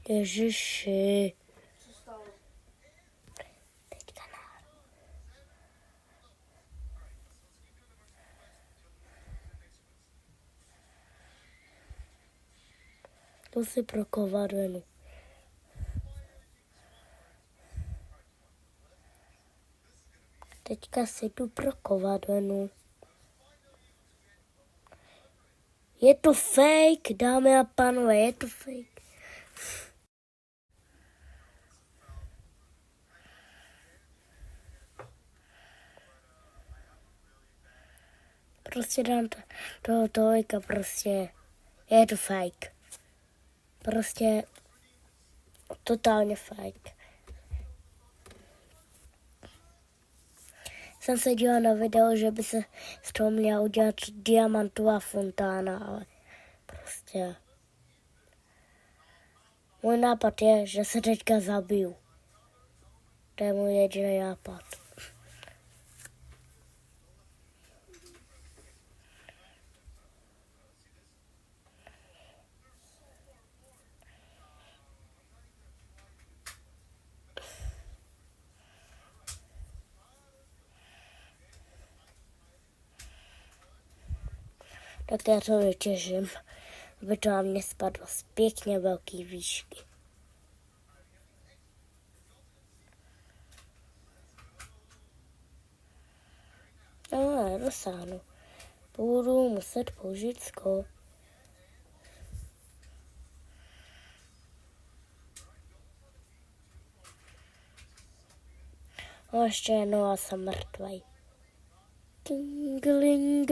Ježiši. Co stalo? Teďka ne. Jdu si pro kovadlenu. Teďka si jdu pro kovadlenu. Je to fake, dámy a pánové, je to fake. Prostě dám toho tojka, prostě je to fake. Prostě totálně fake. Jsem se díval na video, že by se z toho měla udělat diamantová fontána, ale prostě můj nápad je, že se teďka zabiju. To je můj jediný nápad. Tak já to vytěžím, aby to na mě spadlo z pěkně velký výšky. No, nedosáhnu. Budu muset použít skok. No ještě jednou a jsem mrtvej. Tingling.